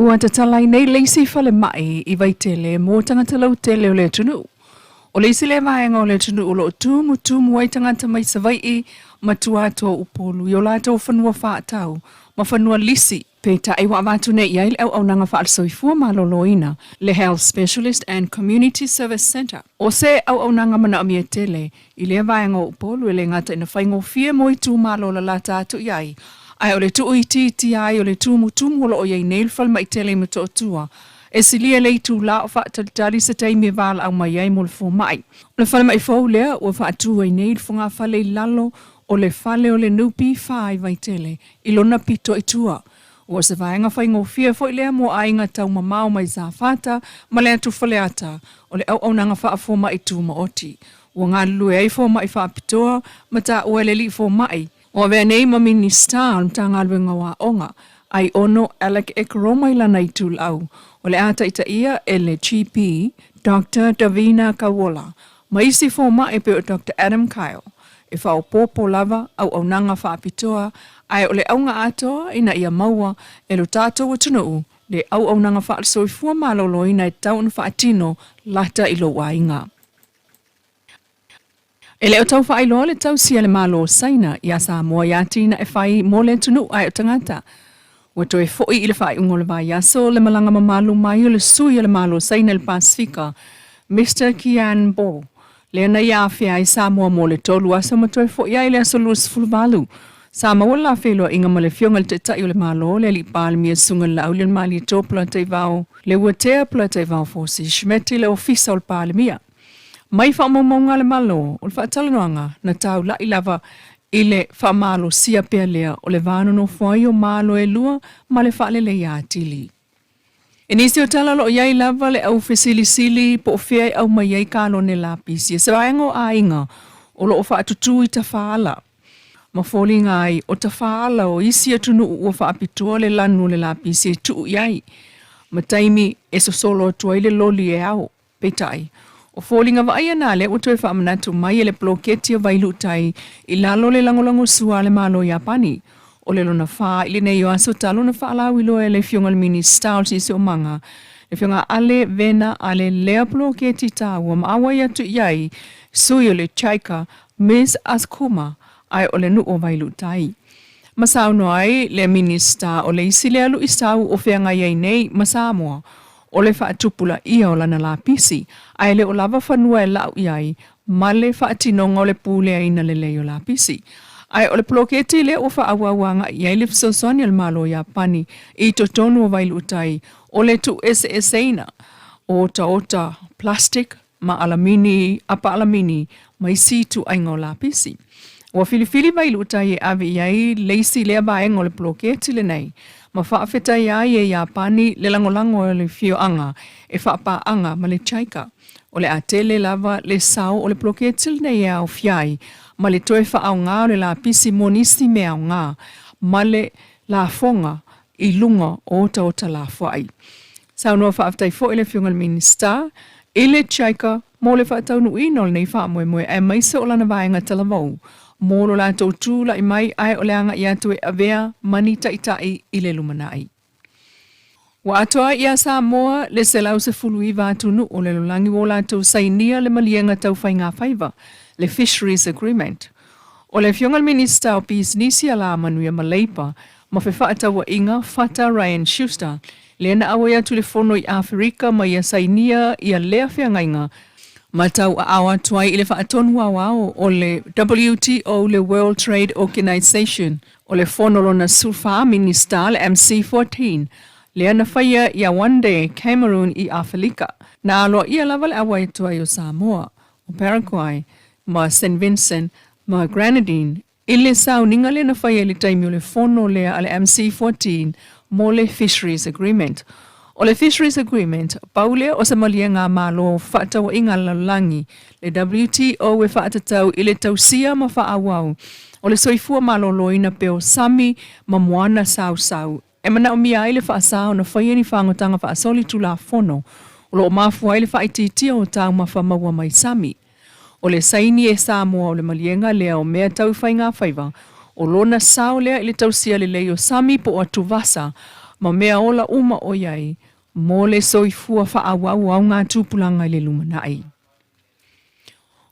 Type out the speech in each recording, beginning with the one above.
Ua te talai nei leisi whale mai I vai tele mō tangata lau tele o le tunu. O leisi le vaenga o le tunu o lo tumu ai tangata mai sa vai I matua ato upolu. I o lato whanua whaatau, ma whanua lisi. Pe ta e wa watu nei iai au au nanga whaalsoifua maloloina, le Health Specialist and Community Service Center. O se au nanga mana amia tele, I le vaenga o upolu e le ngata ina whaingo fie mo I tu malola la tātu iai. Ai o le tu iti ai o le tumu o lo o iei neil fal mai tele me to tua. E silia le tu la o whaatalitali sa teimi vala au mai ai mo le fo mai. O le fal mai fau lea o whaatu ai neil funga fale lalo o le fale o le nupi whai vai tele. Ilona pito I tua. O se vaenga whaingo fia fo lea mo ainga tau mamao mai zafata ma lea tu fale ata. O le au nanga wha fo mai tu ma oti. O ngā lue ai fo mai wha pitoa ma ta o le li fo mai. O vea nei ma minista mta ngā luenga wā onga, ai ono Alec Ekroma I lana I tūlau. O le ata ita ia e le GP, Dr. Davina Kawola. Ma isi fōma e pe o Dr. Adam Kyle. E whao pōpō lava au nanga whaapitoa, ai o le aunga atoa ina ia maua e lo tātou atunuu, le au nanga whaalsoifua malolo ina e taun whaatino lata I lo wainga. E leo tau whaailoa le tau sia le malo saina I a Samoa ia tina e whai mo le tunu ai o tangata. Ua to e fōi I le whai ungo le vai aso le malanga mamalu mai o le sui le malo saina le Pasifika, Mr. Kian Bo. Le ana ia awhia I Samoa mo le tolu asa ma to e fōi ai le aso luas fulvalu. Samoa la wheloa inga ma le fionga le te tai o le malo le li pāle mia sunga le au le mali tō pula te vau. Le ua tea pula te vau fōsi shmeti le ofisa o le pāle mia. Mai whaamaunga le malo, o le whaatalanoanga, na tau lai lava I le whaamalo sia pea lea o le vāno no whai o malo e lua ma le whaalele ia atili. E nisi o talalo o iai lava le au whesilisili po o whiai au mai iai kālo ne lapisi. E se vaengo a inga o lo o whaatutu I ta whaala. Ma fōli ngai o ta whaala o isi atunu ua whaapitua le lanu le lapisi e tuu iai. Ma taimi e so solo atua I le loli e au, petai. O fōlinga wa aia nā le o toi whaamanatu mai e le ploketi o vailu tai I lalo le langolango sua le malo Japani. O le lona wha I le nei o aso talo na whaalau I loa e le fionga le minista o si se o manga. Le fionga ale vena ale lea ploketi tāua ma awai atu iai sui o le chaika Ms. Askuma ai o le nu o vailu tai. Masau no ai le minista o le isi le alu isau o whianga iai nei ma Samoa. O le whaatupula ia o lana la pisi, ai le o lava whanua e lau iai, ma le whaatinonga o le pūlea ina le leo la pisi. Ai o le ploketi le o whaawawanga iai le fsosoni al malo Japani, I to tonu o vailu utai, o le tu esa o ota plastic, ma alamini, apa alamini, mai si tu aingo la pisi. O filifili vailu utai e avi iai, leisi lea baeng o le ploketi le nei, ma whaafeta iai e Japani le langolango o le fioanga, e whaapaanga ma le chaika. O le atele lava le sao o le ploketil nei au fiai, ma le toe whaau ngā o le la pisi monisi me au ngā, ma le la fonga I lunga o ota la whai. Sao noa whaafetai fo le fionga le minista, I le chaika mo le whaatau nu inol nei wha moe e maise o lana vaenga talavau. Mōlo la tau tūla I mai ai o leanga I atu e avea mani taitai I le lumanai. Wa atoa I a Samoa le selau se fulu I vātunu o le lulangi o la tau sainia le malienga tau whai ngā whaiva, le Fisheries Agreement. O le fiongal minista o Pisnisi a la manuia maleipa, ma whewhaatawa inga Fata Ryan Schuster, le na awa atu le fono I Afrika ma ia sainia ia lea whiangainga, matau a awa tuai I le whaatonu awao o le WTO, le World Trade Organization, o le fonolo na sulfa minista le MC14, le ana whaia ia one day Cameroon I Afrika, na alo ia lava le awa tuai o Samoa, o Paraguay, ma St. Vincent, ma Grenadine, I le sau ninga le na whaia le taimi o le fono lea ale MC14, mo le Fisheries Agreement. O le Fisheries Agreement, paule o sa malia ngā malo whaatawa I ngā lalangi, le WTO e whaatatau I le tausia ma whaawau, o le soifua malo loina peo sami ma moana sau. E mana o mia I le whaasao na whaiani whangotanga whaasoli tu la fono, o lo mafua I le whaititia o tau ma whamaua mai sami. O le saini e Samoa o le malienga lea o mea tau whai ngā whaiva, o lona sao lea I le tausia le leo sami po atu vasa, ma mea ola uma o iai, mo le soifua whaawau au ngā tūpulanga i le lumanai.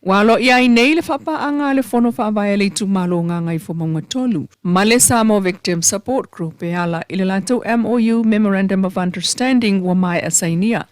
Walo iai nei le whapaanga le whono whaavaya le tumalo ngā ngai fo maunga tolu. Ma le Samoa Victim Support Group e ala i le latou MOU Memorandum of Understanding wa mai asainia.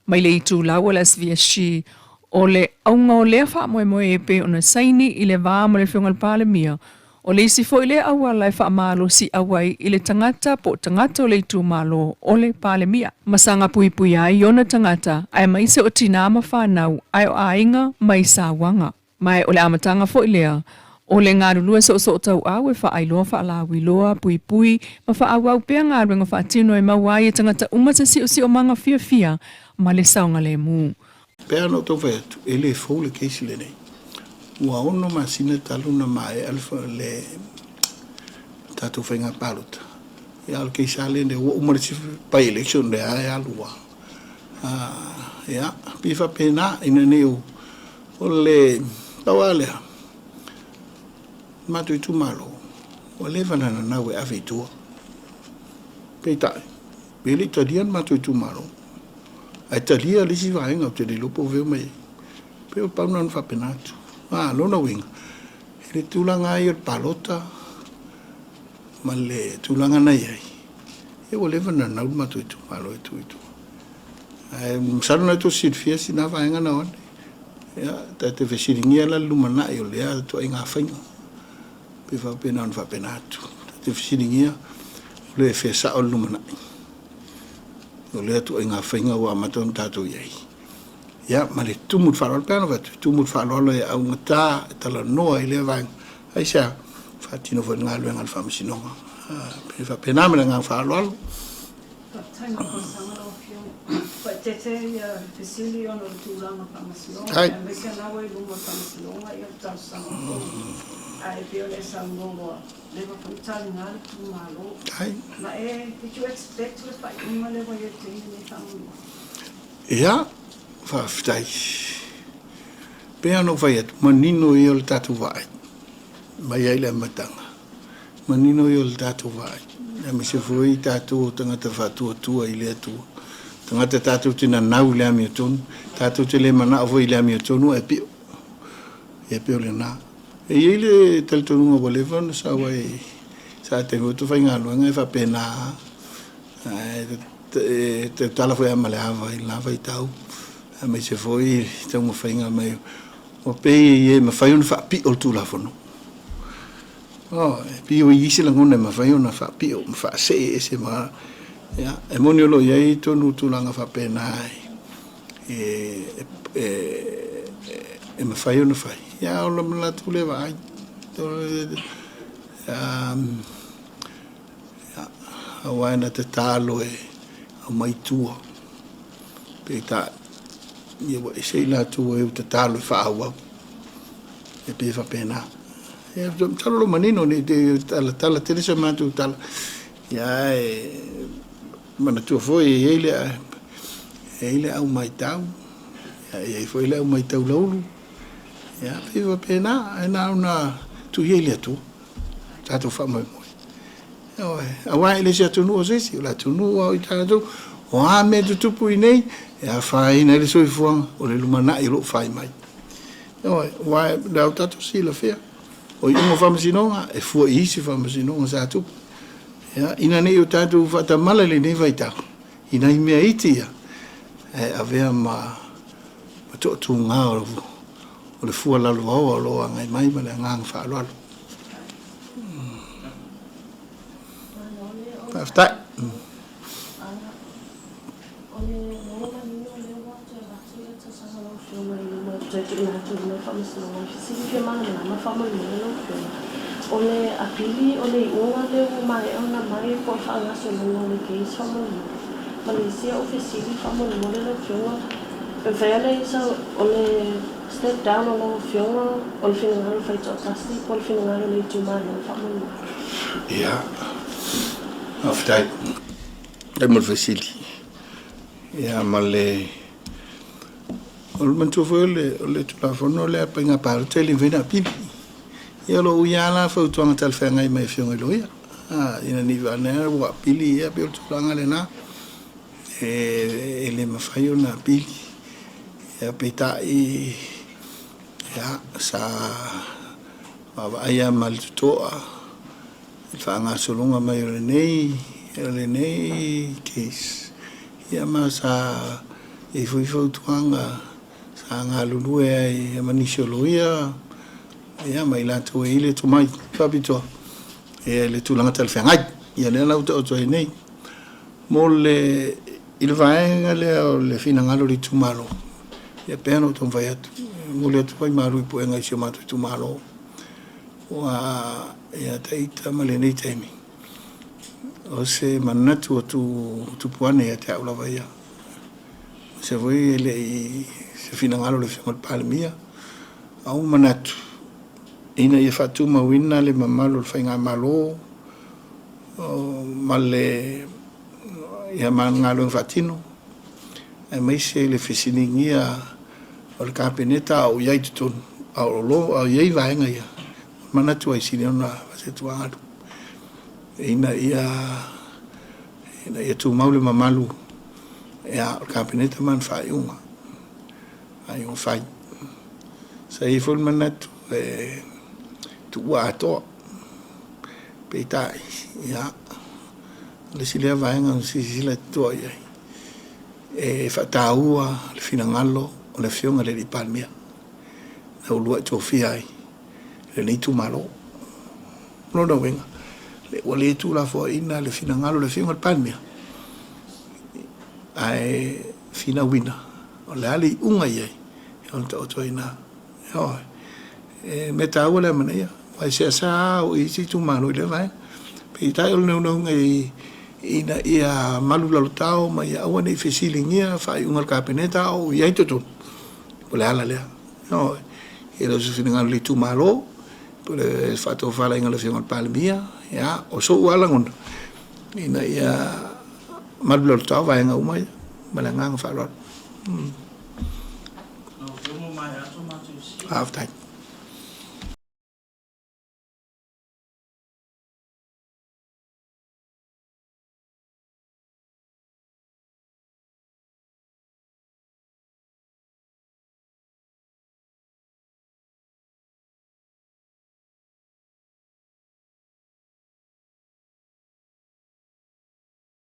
Mai le itu lau le SVSG o le aunga o lea wha moe e pe ona saini i le vā mo le whiungal pāle mia o le isi fo i le aua lai wha malo si awai i le tangata po tangata o le itu malo o le pāle mia. Masanga pui pui ai ona tangata ai maise o tina ma whanau ai o ainga mai sa wanga. Mai o le amatanga fo i lea o le ngā rulua so tau au e wha ailoa wha alawi loa pui pui ma wha awau pia ngā ruenga wha tino e mawai e tangata umata si o manga fia ma le saunga le mu. Pea no tau whai atu, e le fau le keisi le nei. Ua ono ma sina taluna ma e alfa le tātou whainga pāluta. E alu keisi ale ne ua umarisi pai election le ae alua. Ea, piwha pēnā ina neo o le tawalea. Mātu i tūmalo, o le vanana nau e awhi tua. Peitai, pēli tarian mātu i tūmalo. Ai talia lisi vaenga o te li lopo veo mai. Peo pauna na whapenatu. Lona winga. Ele tūlanga ai o palota. Ma le tūlanga nei ai. E o lewa na nau matu i tu malo e tu i tu. Msaro na to sirfia si na vaenga na wane. Ta te whesiringia la lumana i o lea tu ai ngā whainga. Pe whapena na whapenatu. Ta te whesiringia o le whesa o lumana i. O lea tu ai ngā whainga o amaton tātou iei. Ia, ma le tumut wharola pēna watu. Tumut wharola e au ngatā, e tala noa i lea vāinga. Ai sea, whatino whai ngā luenga le whamasinonga. Pēnā mena ngā wharola. Tainga ko sangaro fio. Pa tete ia fesili ono tūranga whamasinonga. Hai. E meka nawa i lunga whamasinonga i o tau sangaro. Ai pio le sangongoa. Lewa whamitari ngā le tūmalo. Hai. Ma did you expect le whai uma lewa i o te ini whamunua? Ia, whawhitai. Pēa no whai atu, manino i o le tātou vai. Mai ai le matanga. Manino i o le tātou vai. Ia me se fwoi tātou tangata whātua i le atua. Tangata tātou tina nau le ami o tonu. Tātou te le mana o i le ami o tonu e pio. E pio le nā. E i le talitonunga wa lewa sa wai. Sa te ngoto whai ngā luanga e whapena. Te tala fwoi ama le hawa i lava i tau. Me se fwoi taunga whainga mai. O pei e ma whai ona whapi o tū lafono. Pi o isi langona ma whai ona whapi o ma whaase e se ma. E moni olo iei tonu tūlanga whapena ai. E ma whai ona whai. Ia ola mala tūle vai. Awaina te tālo e au maitua. Pētā, ia wa isei la tua e te tālo e whaawau. E pēwha pēnā. Ia talo lo manino ni te tala teresa mātu tala. Ia mana tua foi e eile au maitau. Ia foi ele au maitau laulu. Ia pēwha pēnā, e nā una tu eile atu. Tātou whamai moi. Awa ele se atunu o sesi, o la tunu o i tātou. O me tutupu i nei, e a whai nei le soifuanga, o le lumana i lo whai mai. Wa dau tātou si la whea. O i ungo whamasinonga, e fua i isi whamasinonga sa tupu. Ina nei o tātou whatamala le nei vai tau. Ina i mea itia. A vea ma totu ngā o le fua lalu au o loa ngai mai ma le ngang whaaloalo. Paftai. Ole apili ole unga le mai ona mai po fanga so no le ke so mo Malaysia officially famo no le fiona e vele so ole step down on fiona ol finanga fai to tasti ol finanga le tuma no famo Ja. Aftai. E mo officially. Ja, maar le ol mantu vele ole telefono le pinga pa tele vena pipi. Ia lo uiala fa utuanga tal whenga i mai whionga loia. ina ni vana wa pili ya pe tulanga le na ele mafai ona pili ya peta ya sa baba aya mal toa fa nga solonga mai le nei case ya masa foi tuanga sa nga lulu e manisoloia ya mai la to ile to mai papito le tulanga tel fengai ya le la to nei mole il va le finangalo di tumalo ya peno to vai mole to vai maru po nga chama to tumalo wa ya taita male nei temi o se manatu tu puane ya ta ula vai se voi le se finangalo le fengal palmia au manatu ina ia fatu mawina le mamalo le fainga malo male ia mangalo fatino e mai se le fisiningia o le kapeneta au iai tutun au lo au iai vaenga ia manatu ai sini ona se tuanga ina ia tu maule mamalu ia o kapeneta man faiunga ai un fai sai fol manatu tu ato peitai ya le sile vaenga si sile to ia fataua le finangalo o le fionga le palmia na ulua tofia ai le nei tu malo no wenga le wale tu la fo ina le finangalo le fionga le palmia ai fina wina o le ali unga ia on to ina yo meta wala mania vai se sa o isi tu malo le vai pe tai o no ngai ina ia malu la tao ma ia o nei fesilingia fai un kapeneta o ia toto pole ala le no e lo se finga le tu malo pole fato fala in le fion palmia ya o so wala ngon ina ia malu la tao vai nga umai malanga fa lo after